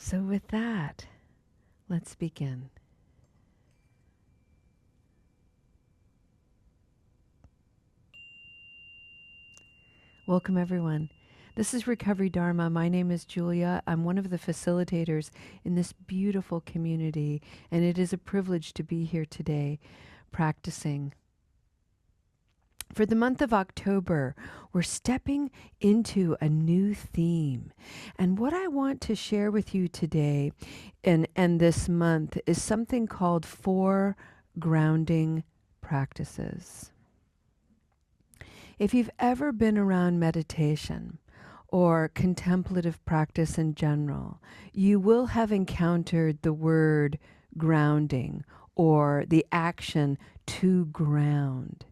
So with that, let's begin. Welcome, everyone. This is Recovery Dharma. My name is Julia. I'm one of the facilitators in this beautiful community, and it is a privilege to be here today practicing. For the month of October, we're stepping into a new theme. And what I want to share with you today and this month is something called 4 grounding practices. If you've ever been around meditation or contemplative practice in general, you will have encountered the word grounding or the action to ground.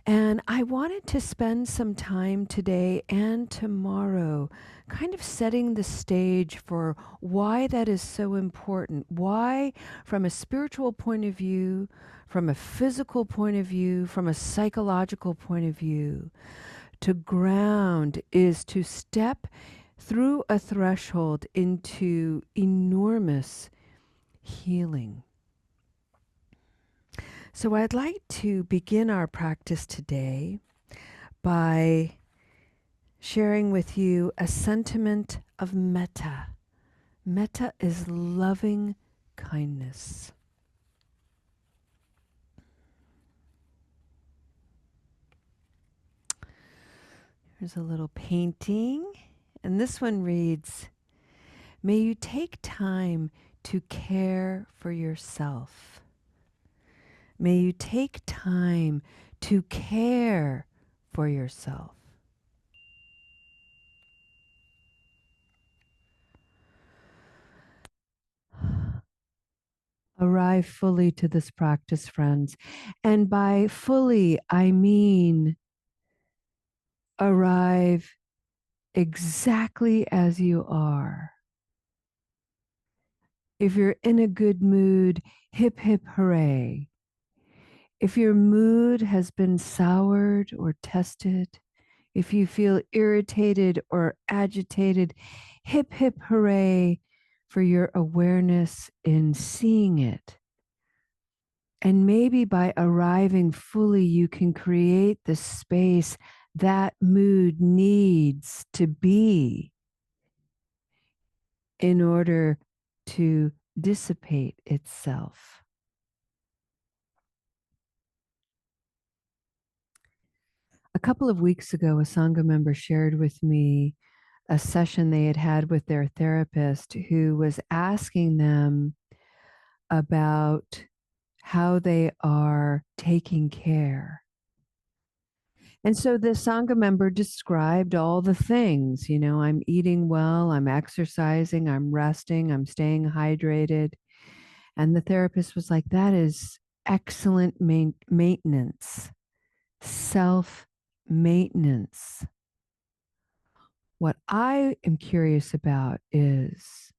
And I wanted to spend some time today and tomorrow kind of setting the stage for why that is so important. Why, from a spiritual point of view, from a physical point of view, from a psychological point of view, to ground is to step through a threshold into enormous healing. So I'd like to begin our practice today by sharing with you a sentiment of metta. Metta is loving kindness. Here's a little painting, and this one reads, "May you take time to care for yourself. May you take time to care for yourself." Arrive fully to this practice, friends. And by fully, I mean arrive exactly as you are. If you're in a good mood, hip, hip, hooray. If your mood has been soured or tested, if you feel irritated or agitated, hip, hip, hooray for your awareness in seeing it. And maybe by arriving fully, you can create the space that mood needs to be in order to dissipate itself. A couple of weeks ago, a Sangha member shared with me a session they had had with their therapist who was asking them about how they are taking care. And so the Sangha member described all the things, I'm eating well, I'm exercising, I'm resting, I'm staying hydrated. And the therapist was like, that is excellent maintenance, self-maintenance. What I am curious about is,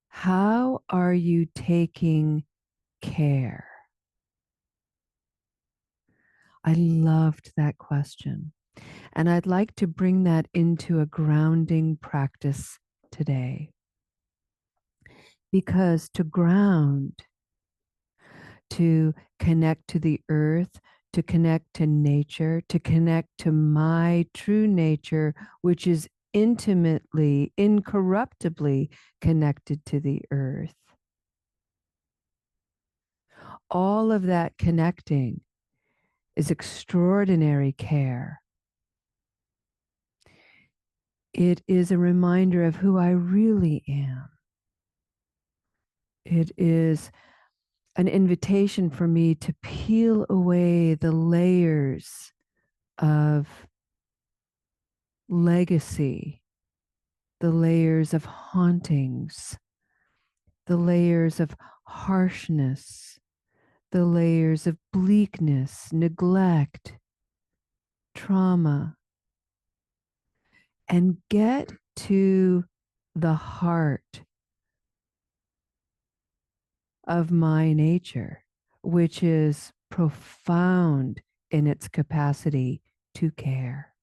how are you taking care? I loved that question. And I'd like to bring that into a grounding practice today. Because to ground, to connect to the earth, to connect to nature, to connect to my true nature, which is intimately, incorruptibly connected to the earth. All of that connecting is extraordinary care. It is a reminder of who I really am. It is an invitation for me to peel away the layers of legacy, the layers of hauntings, the layers of harshness, the layers of bleakness, neglect, trauma, and get to the heart of my nature, which is profound in its capacity to care.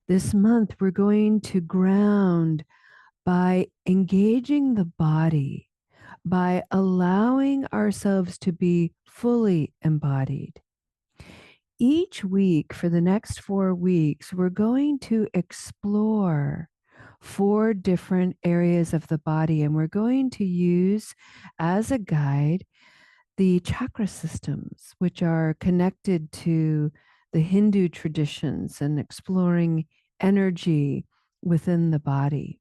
This month, we're going to ground by engaging the body, by allowing ourselves to be fully embodied. Each week for the next 4 weeks, we're going to explore 4 different areas of the body, and we're going to use as a guide the chakra systems, which are connected to the Hindu traditions and exploring energy within the body.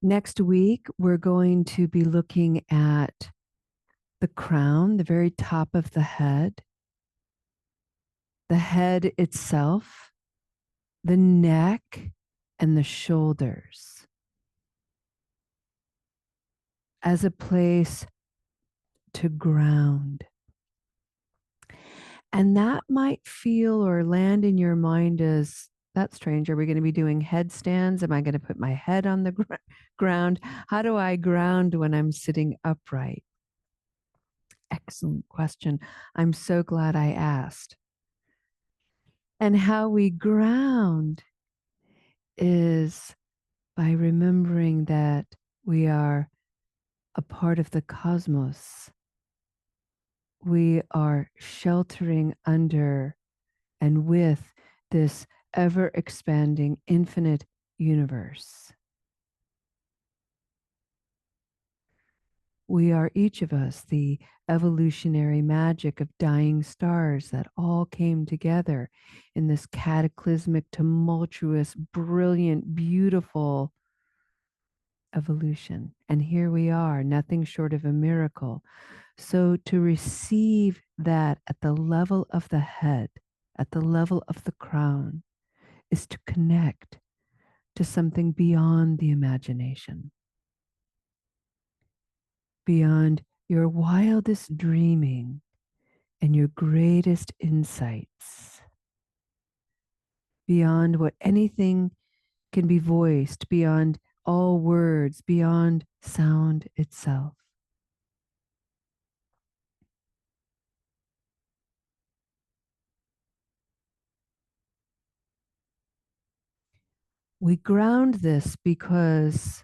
Next week, we're going to be looking at the crown, the very top of the head itself, the neck, and the shoulders as a place to ground. And that might feel or land in your mind as, that's strange. Are we going to be doing headstands? Am I going to put my head on the ground? How do I ground when I'm sitting upright? Excellent question. I'm so glad I asked. And how we ground is by remembering that we are a part of the cosmos. We are sheltering under and with this ever expanding infinite universe. We are each of us the evolutionary magic of dying stars that all came together in this cataclysmic, tumultuous, brilliant, beautiful evolution. And here we are, nothing short of a miracle. So to receive that at the level of the head, at the level of the crown, is to connect to something beyond the imagination, beyond your wildest dreaming and your greatest insights, beyond what anything can be voiced, beyond all words, beyond sound itself. We ground this because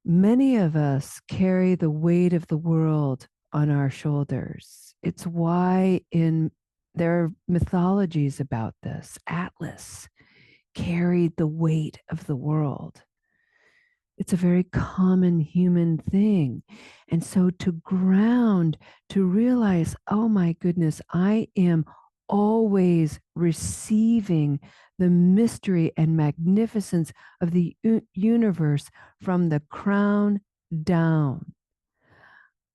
many of us carry the weight of the world on our shoulders. It's why there are mythologies about this. Atlas carried the weight of the world. It's a very common human thing. And so to ground, to realize, oh my goodness, I am always receiving the mystery and magnificence of the universe from the crown down.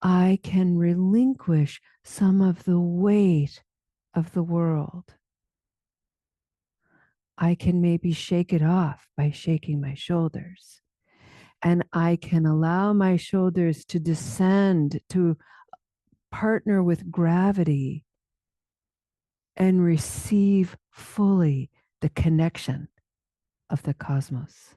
I can relinquish some of the weight of the world. I can maybe shake it off by shaking my shoulders. And I can allow my shoulders to descend, to partner with gravity and receive fully the connection of the cosmos.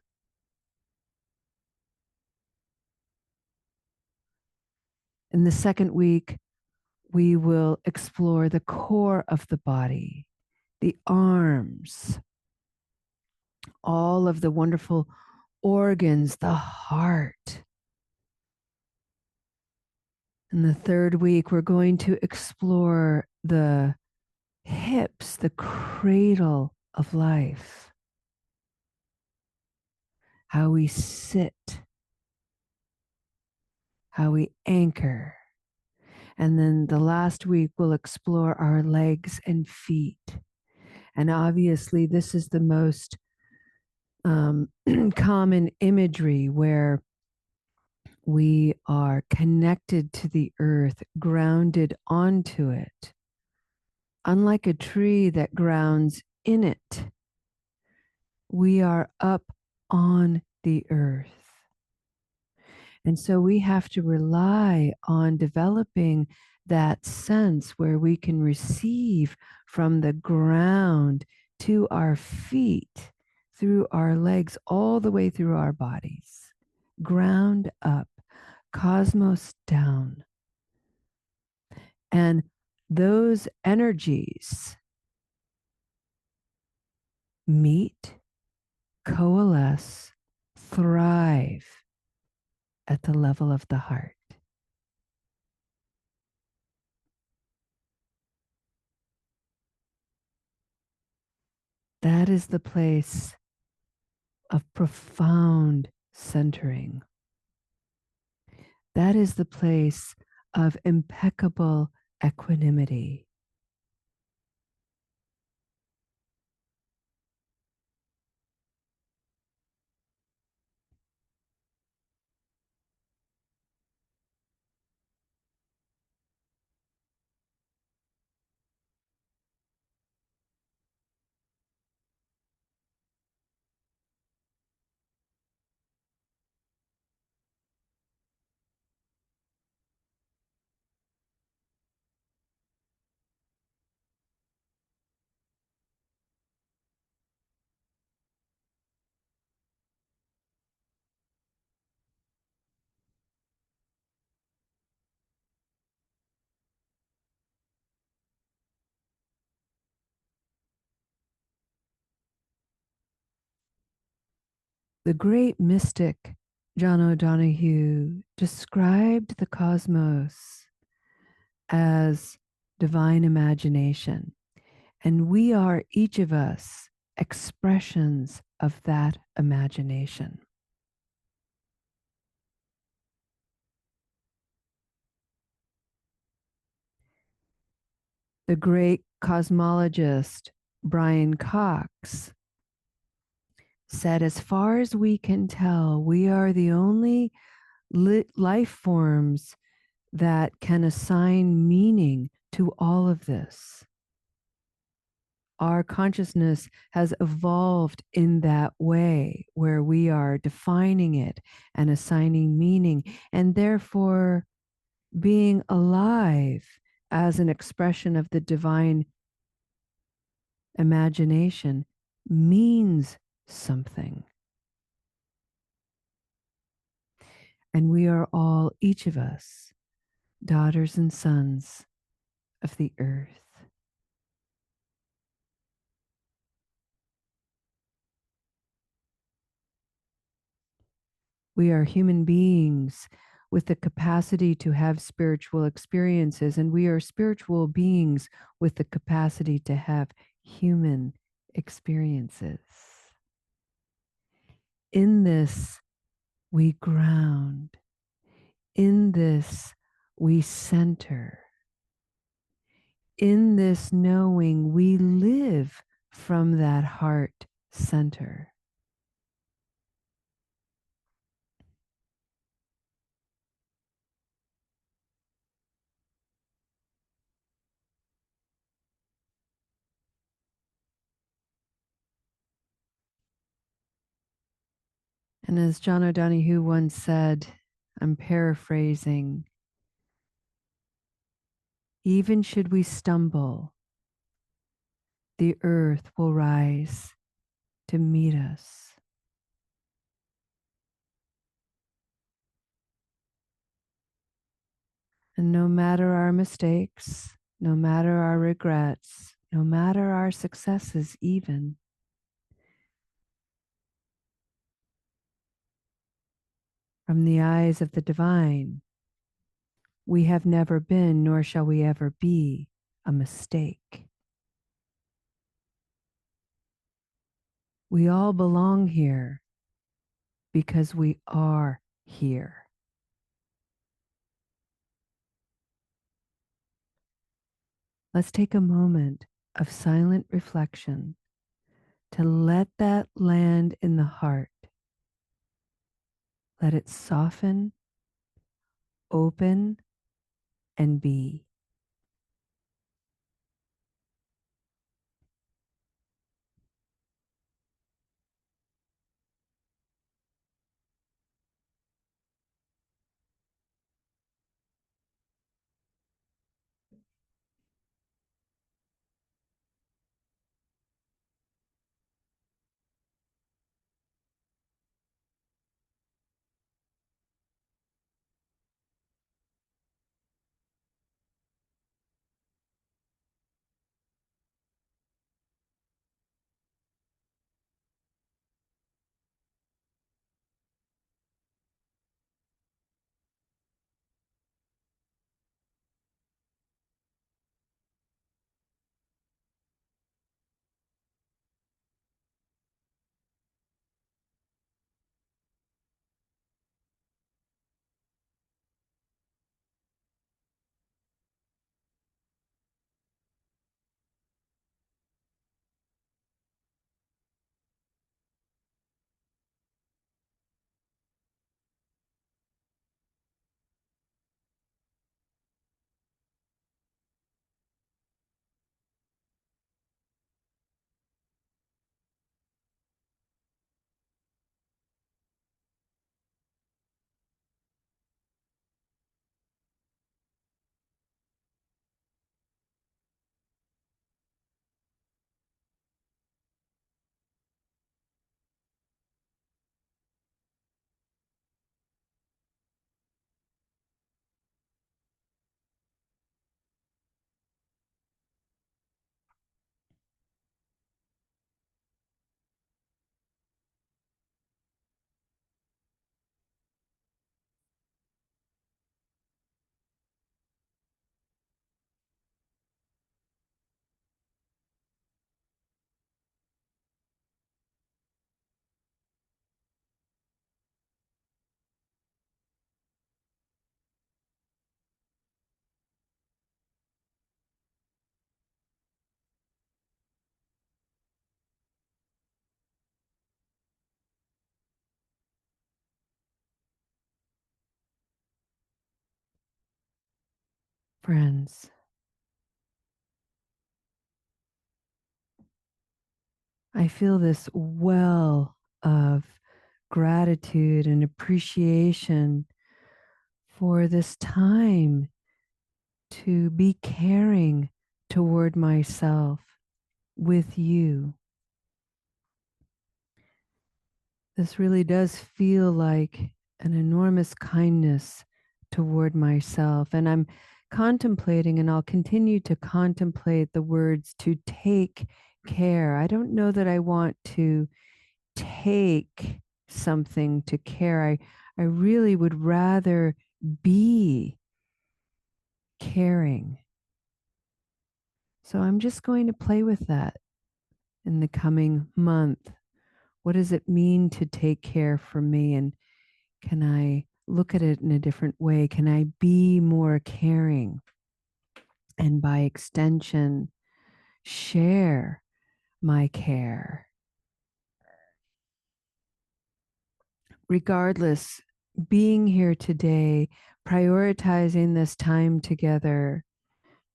In the second week, we will explore the core of the body, the arms, all of the wonderful organs, the heart. In the third week, we're going to explore the hips, the cradle of life, how we sit, how we anchor. And then the last week, we'll explore our legs and feet. And obviously, this is the most common imagery where we are connected to the earth, grounded onto it. Unlike a tree that grounds in it, we are up on the earth. And so we have to rely on developing that sense where we can receive from the ground to our feet, through our legs, all the way through our bodies. Ground up, cosmos down. And those energies meet, coalesce, thrive at the level of the heart. That is the place of profound centering. That is the place of impeccable equanimity. The great mystic John O'Donohue described the cosmos as divine imagination, and we are each of us expressions of that imagination. The great cosmologist Brian Cox said, as far as we can tell, we are the only life forms that can assign meaning to all of this. Our consciousness has evolved in that way where we are defining it and assigning meaning, and therefore being alive as an expression of the divine imagination means something. And we are all, each of us, daughters and sons of the earth. We are human beings with the capacity to have spiritual experiences, and we are spiritual beings with the capacity to have human experiences. In this, we ground. In this, we center. In this knowing, we live from that heart center. And as John O'Donohue once said, I'm paraphrasing, even should we stumble, the earth will rise to meet us. And no matter our mistakes, no matter our regrets, no matter our successes, even, from the eyes of the divine, we have never been, nor shall we ever be, a mistake. We all belong here because we are here. Let's take a moment of silent reflection to let that land in the heart. Let it soften, open, and be. Friends, I feel this well of gratitude and appreciation for this time to be caring toward myself with you. This really does feel like an enormous kindness toward myself. And I'm contemplating, and I'll continue to contemplate the words to take care. I don't know that I want to take something to care. I really would rather be caring. So I'm just going to play with that in the coming month. What does it mean to take care for me? And can I look at it in a different way? Can I be more caring? And by extension, share my care. Regardless, being here today, prioritizing this time together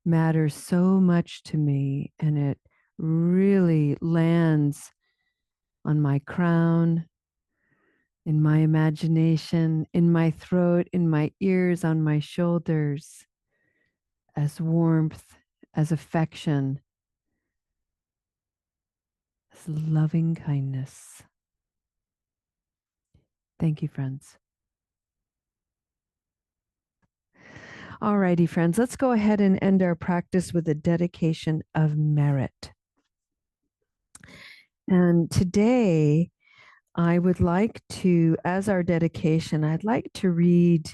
matters so much to me, and it really lands on my crown, in my imagination, in my throat, in my ears, on my shoulders, as warmth, as affection, as loving kindness. Thank you, friends. Alrighty, friends, let's go ahead and end our practice with a dedication of merit. And today, I would like to, as our dedication, I'd like to read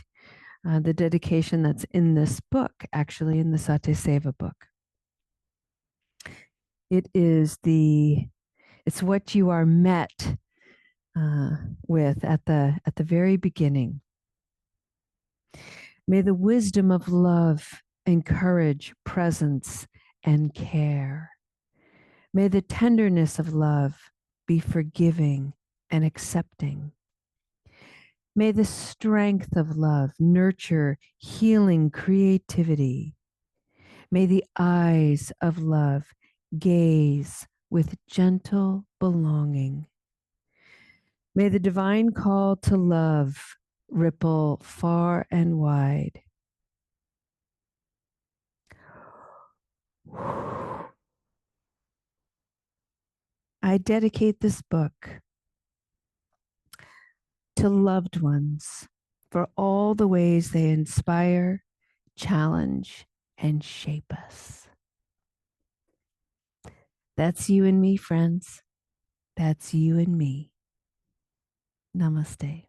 the dedication that's in this book, actually in the Sate Seva book. It's what you are met with at the very beginning. May the wisdom of love encourage presence and care. May the tenderness of love be forgiving and accepting. May the strength of love nurture healing creativity. May the eyes of love gaze with gentle belonging. May the divine call to love ripple far and wide. I dedicate this book to loved ones for all the ways they inspire, challenge, and shape us. That's you and me, friends. That's you and me. Namaste.